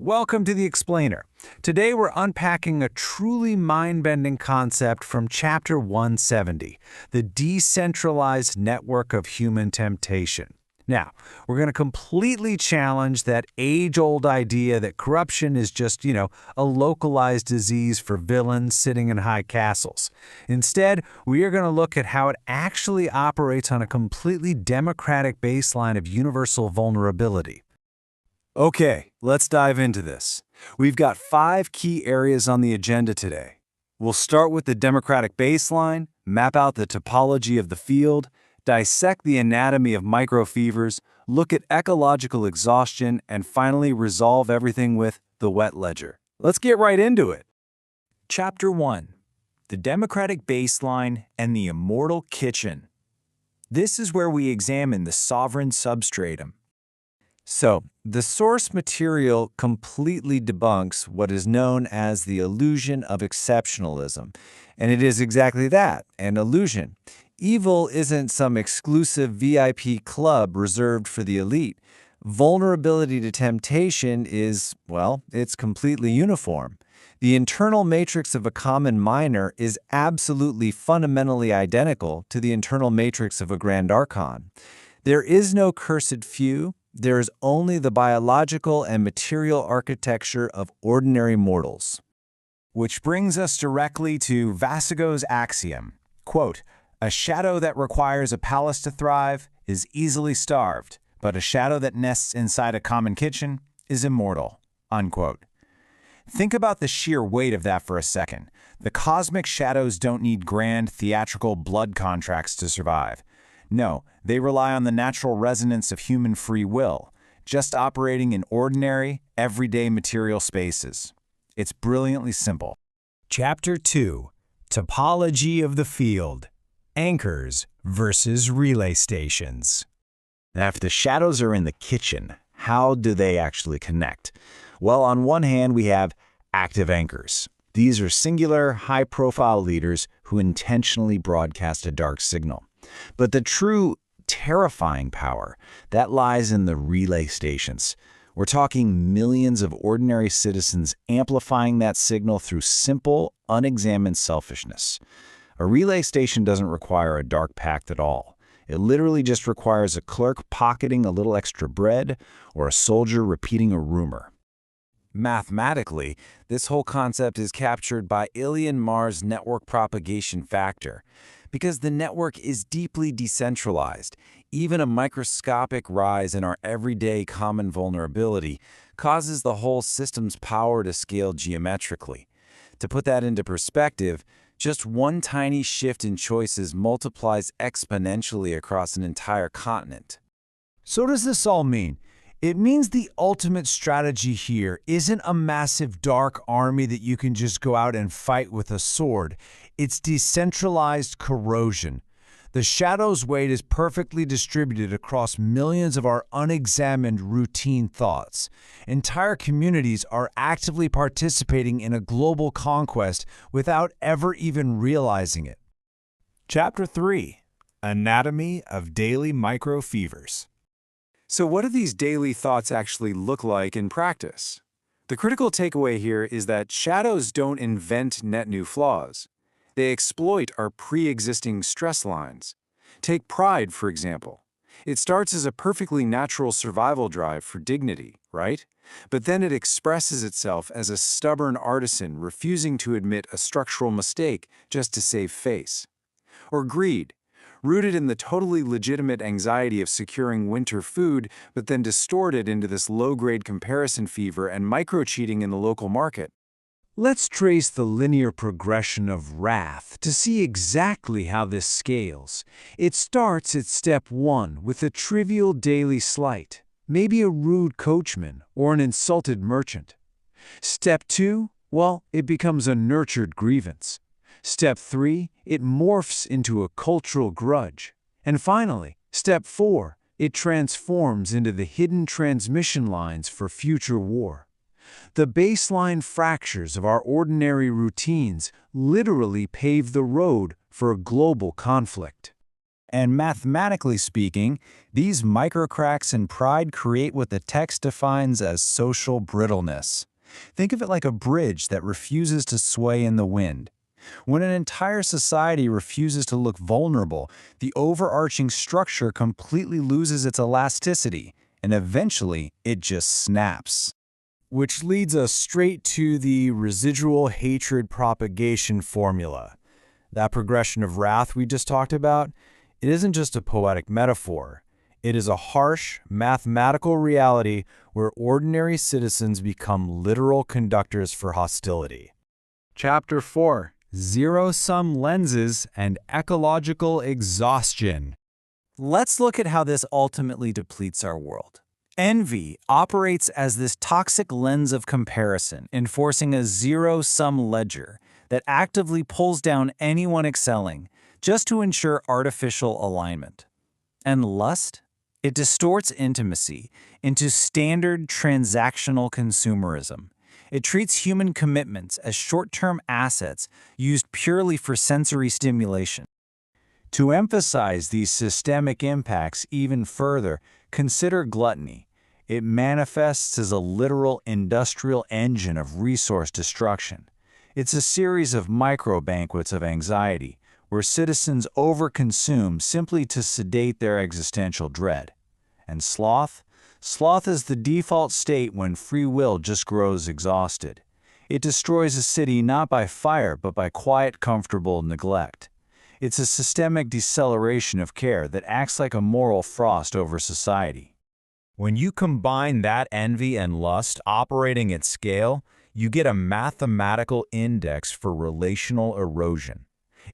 welcome to The Explainer. Today we're unpacking a truly mind-bending concept from Chapter 170, the decentralized network of human temptation. Now, we're going to completely challenge that age-old idea that corruption is just, a localized disease for villains sitting in high castles. Instead, we are going to look at how it actually operates on a completely democratic baseline of universal vulnerability. Okay, let's dive into this. We've got 5 key areas on the agenda today. We'll start with the democratic baseline, map out the topology of the field, dissect the anatomy of microfevers, look at ecological exhaustion, and finally resolve everything with the wet ledger. Let's get right into it. Chapter 1. The Democratic Baseline and the Immortal Kitchen. This is where we examine the sovereign substratum. So, the source material completely debunks what is known as the illusion of exceptionalism. And it is exactly that, an illusion. Evil isn't some exclusive VIP club reserved for the elite. Vulnerability to temptation is, well, it's completely uniform. The internal matrix of a common miner is absolutely fundamentally identical to the internal matrix of a Grand Archon. There is no cursed few. There is only the biological and material architecture of ordinary mortals. Which brings us directly to Vassago's axiom, quote, "A shadow that requires a palace to thrive is easily starved, but a shadow that nests inside a common kitchen is immortal," unquote. Think about the sheer weight of that for a second. The cosmic shadows don't need grand, theatrical blood contracts to survive. No, they rely on the natural resonance of human free will, just operating in ordinary, everyday material spaces. It's brilliantly simple. Chapter 2. Topology of the Field. Anchors versus relay stations. Now, if the shadows are in the kitchen, how do they actually connect? Well, on one hand, we have active anchors. These are singular, high-profile leaders who intentionally broadcast a dark signal. But the true terrifying power, that lies in the relay stations. We're talking millions of ordinary citizens amplifying that signal through simple, unexamined selfishness. A relay station doesn't require a dark pact at all. It literally just requires a clerk pocketing a little extra bread or a soldier repeating a rumor. Mathematically, this whole concept is captured by Ilian Marr's network propagation factor. Because the network is deeply decentralized, even a microscopic rise in our everyday common vulnerability causes the whole system's power to scale geometrically. To put that into perspective, just one tiny shift in choices multiplies exponentially across an entire continent. So what does this all mean? It means the ultimate strategy here isn't a massive dark army that you can just go out and fight with a sword. It's decentralized corrosion. The shadow's weight is perfectly distributed across millions of our unexamined routine thoughts. Entire communities are actively participating in a global conquest without ever even realizing it. Chapter 3. Anatomy of Daily Microfevers. So what do these daily thoughts actually look like in practice? The critical takeaway here is that shadows don't invent net new flaws. They exploit our pre-existing stress lines. Take pride, for example. It starts as a perfectly natural survival drive for dignity, right? But then it expresses itself as a stubborn artisan refusing to admit a structural mistake just to save face. Or greed, rooted in the totally legitimate anxiety of securing winter food, but then distorted into this low-grade comparison fever and micro-cheating in the local market. Let's trace the linear progression of wrath to see exactly how this scales. It starts at step 1 with a trivial daily slight, maybe a rude coachman or an insulted merchant. Step 2, well, it becomes a nurtured grievance. Step 3, it morphs into a cultural grudge. And finally, step 4, it transforms into the hidden transmission lines for future war. The baseline fractures of our ordinary routines literally pave the road for a global conflict. And mathematically speaking, these microcracks in pride create what the text defines as social brittleness. Think of it like a bridge that refuses to sway in the wind. When an entire society refuses to look vulnerable, the overarching structure completely loses its elasticity, and eventually it just snaps. Which leads us straight to the residual hatred propagation formula. That progression of wrath we just talked about, it isn't just a poetic metaphor. It is a harsh, mathematical reality where ordinary citizens become literal conductors for hostility. Chapter 4: Zero-Sum Lenses and Ecological Exhaustion. Let's look at how this ultimately depletes our world. Envy operates as this toxic lens of comparison, enforcing a zero-sum ledger that actively pulls down anyone excelling just to ensure artificial alignment. And lust? It distorts intimacy into standard transactional consumerism. It treats human commitments as short-term assets used purely for sensory stimulation. To emphasize these systemic impacts even further, consider gluttony. It manifests as a literal industrial engine of resource destruction. It's a series of micro-banquets of anxiety, where citizens overconsume simply to sedate their existential dread. And sloth? Sloth is the default state when free will just grows exhausted. It destroys a city not by fire but by quiet, comfortable neglect. It's a systemic deceleration of care that acts like a moral frost over society. When you combine that envy and lust operating at scale, you get a mathematical index for relational erosion.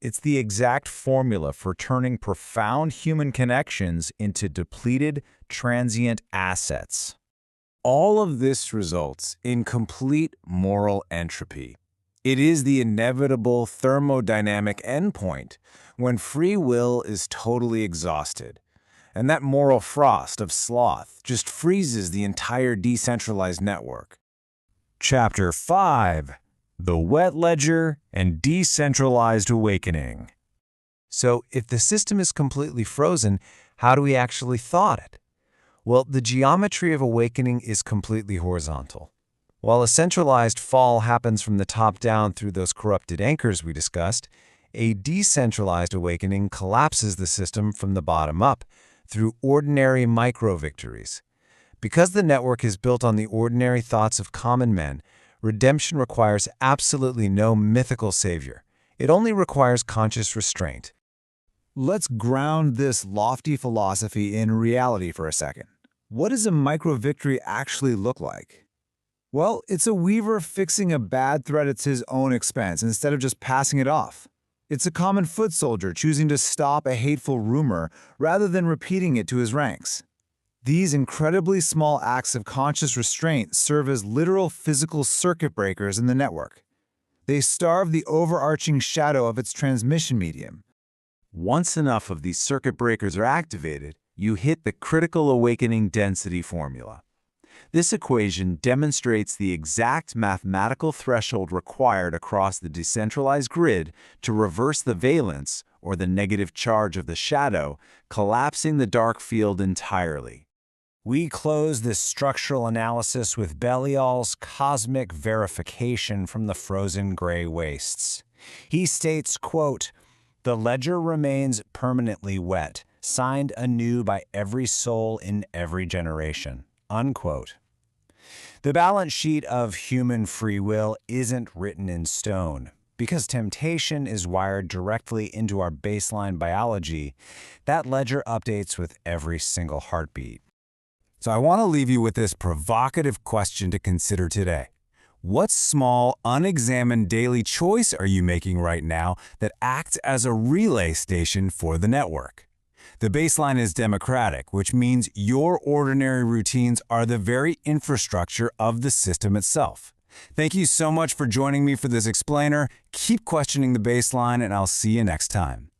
It's the exact formula for turning profound human connections into depleted, transient assets. All of this results in complete moral entropy. It is the inevitable thermodynamic endpoint when free will is totally exhausted. And that moral frost of sloth just freezes the entire decentralized network. Chapter 5: The Wet Ledger and Decentralized Awakening. So, if the system is completely frozen, how do we actually thaw it? Well, the geometry of awakening is completely horizontal. While a centralized fall happens from the top down through those corrupted anchors we discussed, a decentralized awakening collapses the system from the bottom up through ordinary micro-victories. Because the network is built on the ordinary thoughts of common men, redemption requires absolutely no mythical savior. It only requires conscious restraint. Let's ground this lofty philosophy in reality for a second. What does a micro-victory actually look like? Well, it's a weaver fixing a bad thread at his own expense instead of just passing it off. It's a common foot soldier choosing to stop a hateful rumor rather than repeating it to his ranks. These incredibly small acts of conscious restraint serve as literal physical circuit breakers in the network. They starve the overarching shadow of its transmission medium. Once enough of these circuit breakers are activated, you hit the critical awakening density formula. This equation demonstrates the exact mathematical threshold required across the decentralized grid to reverse the valence, or the negative charge of the shadow, collapsing the dark field entirely. We close this structural analysis with Belial's cosmic verification from the frozen gray wastes. He states, quote, "The ledger remains permanently wet, signed anew by every soul in every generation," unquote. The balance sheet of human free will isn't written in stone. Because temptation is wired directly into our baseline biology, that ledger updates with every single heartbeat. So I want to leave you with this provocative question to consider today. What small, unexamined daily choice are you making right now that acts as a relay station for the network? The baseline is democratic, which means your ordinary routines are the very infrastructure of the system itself. Thank you so much for joining me for this explainer. Keep questioning the baseline, and I'll see you next time.